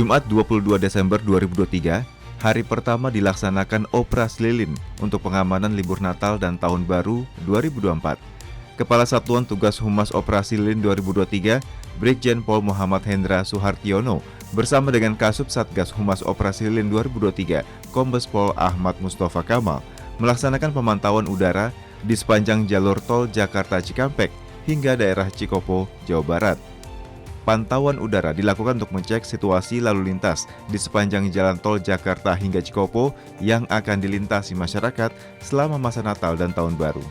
Jumat 22 Desember 2023, hari pertama dilaksanakan operasi lilin untuk pengamanan libur Natal dan Tahun Baru 2024. Kepala Satuan Tugas Humas Operasi Lilin 2023, Brigjen Pol Muhammad Hendra Suhartiono, bersama dengan Kasub Satgas Humas Operasi Lilin 2023, Kombes Pol Ahmad Mustafa Kamal, melaksanakan pemantauan udara di sepanjang jalur tol Jakarta Cikampek hingga daerah Cikopo, Jawa Barat. Pantauan udara dilakukan untuk mengecek situasi lalu lintas di sepanjang jalan tol Jakarta hingga Cikopo yang akan dilintasi masyarakat selama masa Natal dan Tahun Baru.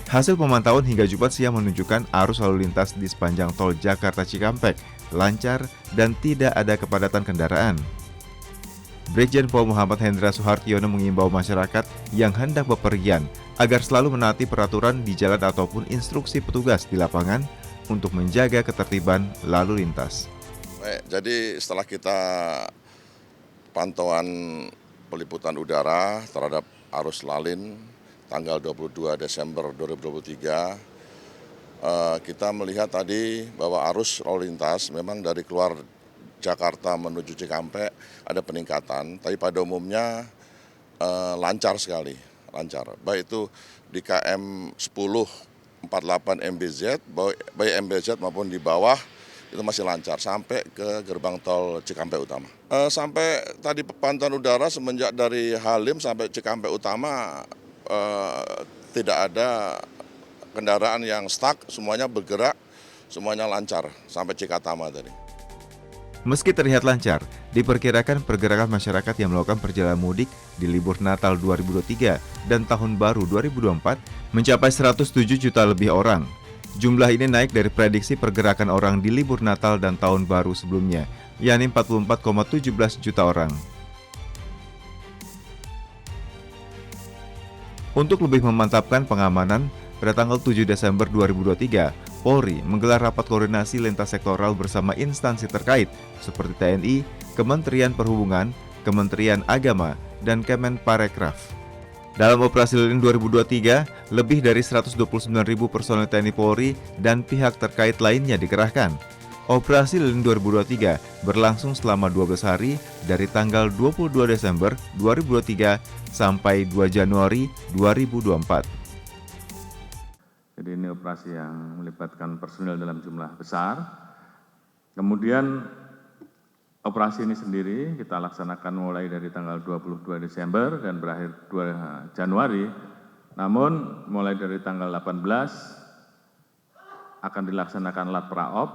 Hasil pemantauan hingga Jumat siang menunjukkan arus lalu lintas di sepanjang tol Jakarta Cikampek lancar dan tidak ada kepadatan kendaraan. Brigjen Pol Muhammad Hendra Suhartiono mengimbau masyarakat yang hendak bepergian agar selalu menaati peraturan di jalan ataupun instruksi petugas di lapangan untuk menjaga ketertiban lalu lintas. Baik, jadi setelah kita pantauan peliputan udara terhadap arus lalin tanggal 22 Desember 2023, kita melihat tadi bahwa arus lalu lintas memang dari keluar Jakarta menuju Cikampek ada peningkatan, tapi pada umumnya lancar sekali, lancar. Baik itu di KM 1048 MBZ, baik MBZ maupun di bawah itu masih lancar sampai ke gerbang tol Cikampek Utama. Sampai tadi pantauan udara semenjak dari Halim sampai Cikampek Utama tidak ada kendaraan yang stuck, semuanya bergerak, semuanya lancar sampai Cikatama tadi. Meski terlihat lancar, diperkirakan pergerakan masyarakat yang melakukan perjalanan mudik di libur Natal 2023 dan Tahun Baru 2024 mencapai 107 juta lebih orang. Jumlah ini naik dari prediksi pergerakan orang di libur Natal dan Tahun Baru sebelumnya, yakni 44,17 juta orang. Untuk lebih memantapkan pengamanan, pada tanggal 7 Desember 2023, Polri menggelar rapat koordinasi lintas sektoral bersama instansi terkait seperti TNI, Kementerian Perhubungan, Kementerian Agama, dan Kemenparekraf. Dalam operasi lilin 2023, lebih dari 129.000 personel TNI Polri dan pihak terkait lainnya dikerahkan. Operasi lilin 2023 berlangsung selama 12 hari dari tanggal 22 Desember 2023 sampai 2 Januari 2024. Jadi ini operasi yang melibatkan personil dalam jumlah besar. Kemudian operasi ini sendiri kita laksanakan mulai dari tanggal 22 Desember dan berakhir 2 Januari. Namun mulai dari tanggal 18 akan dilaksanakan lat praop,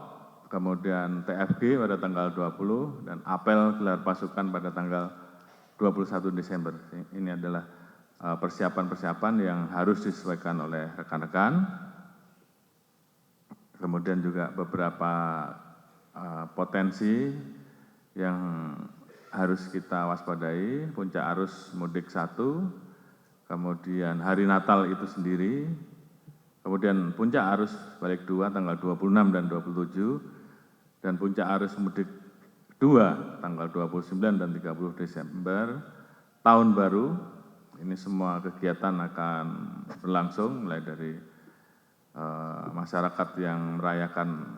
kemudian TFG pada tanggal 20 dan apel gelar pasukan pada tanggal 21 Desember. Ini adalah persiapan-persiapan yang harus disesuaikan oleh rekan-rekan. Kemudian juga beberapa potensi yang harus kita waspadai, puncak arus mudik 1, kemudian hari Natal itu sendiri, kemudian puncak arus balik 2 tanggal 26 dan 27, dan puncak arus mudik 2 tanggal 29 dan 30 Desember, Tahun Baru. Ini semua kegiatan akan berlangsung mulai dari masyarakat yang merayakan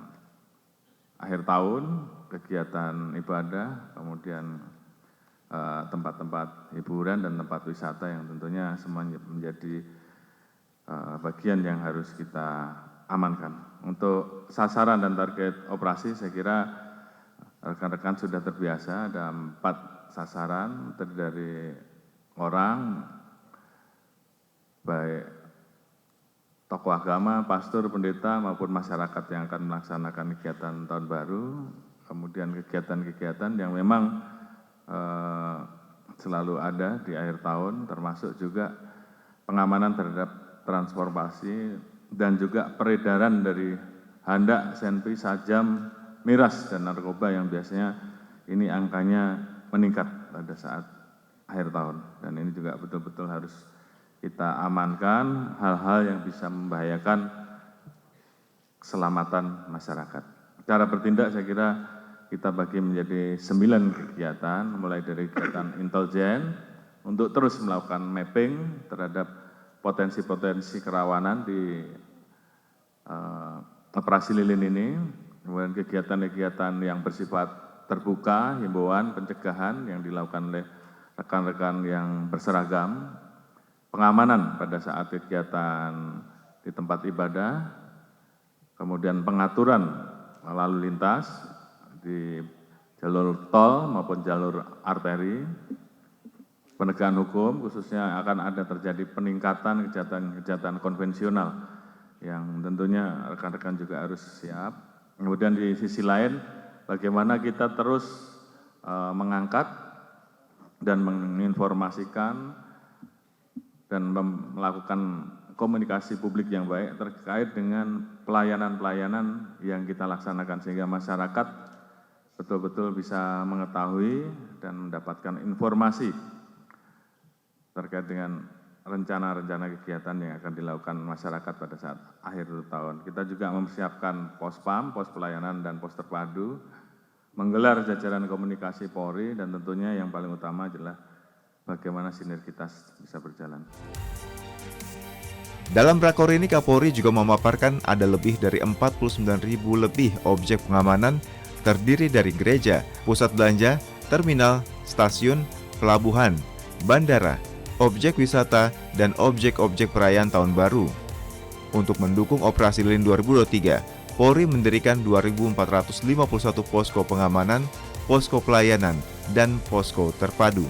akhir tahun, kegiatan ibadah, kemudian tempat-tempat hiburan dan tempat wisata yang tentunya semuanya menjadi bagian yang harus kita amankan. Untuk sasaran dan target operasi saya kira rekan-rekan sudah terbiasa, ada 4 sasaran terdiri dari orang, baik tokoh agama, pastor, pendeta maupun masyarakat yang akan melaksanakan kegiatan Tahun Baru, kemudian kegiatan-kegiatan yang memang selalu ada di akhir tahun, termasuk juga pengamanan terhadap transportasi dan juga peredaran dari handak, senpi, sajam, miras, dan narkoba yang biasanya ini angkanya meningkat pada saat akhir tahun, dan ini juga betul-betul harus kita amankan hal-hal yang bisa membahayakan keselamatan masyarakat. Cara bertindak saya kira kita bagi menjadi 9 kegiatan, mulai dari kegiatan intelijen untuk terus melakukan mapping terhadap potensi-potensi kerawanan di operasi lilin ini, kemudian kegiatan-kegiatan yang bersifat terbuka, himbauan, pencegahan yang dilakukan oleh rekan-rekan yang berseragam, pengamanan pada saat kegiatan di tempat ibadah, kemudian pengaturan lalu lintas di jalur tol maupun jalur arteri, penegakan hukum khususnya akan ada terjadi peningkatan kejahatan konvensional yang tentunya rekan-rekan juga harus siap. Kemudian di sisi lain bagaimana kita terus mengangkat dan menginformasikan dan melakukan komunikasi publik yang baik terkait dengan pelayanan-pelayanan yang kita laksanakan sehingga masyarakat betul-betul bisa mengetahui dan mendapatkan informasi terkait dengan rencana-rencana kegiatan yang akan dilakukan masyarakat pada saat akhir tahun. Kita juga mempersiapkan pospam, pos pelayanan dan pos terpadu, menggelar jajaran komunikasi Polri dan tentunya yang paling utama adalah bagaimana sinergitas bisa berjalan. Dalam rakor ini Kapolri juga memaparkan ada lebih dari 49.000 lebih objek pengamanan terdiri dari gereja, pusat belanja, terminal, stasiun, pelabuhan, bandara, objek wisata, dan objek-objek perayaan Tahun Baru. Untuk mendukung Operasi Lilin 2023, Polri mendirikan 2.451 posko pengamanan, posko pelayanan, dan posko terpadu.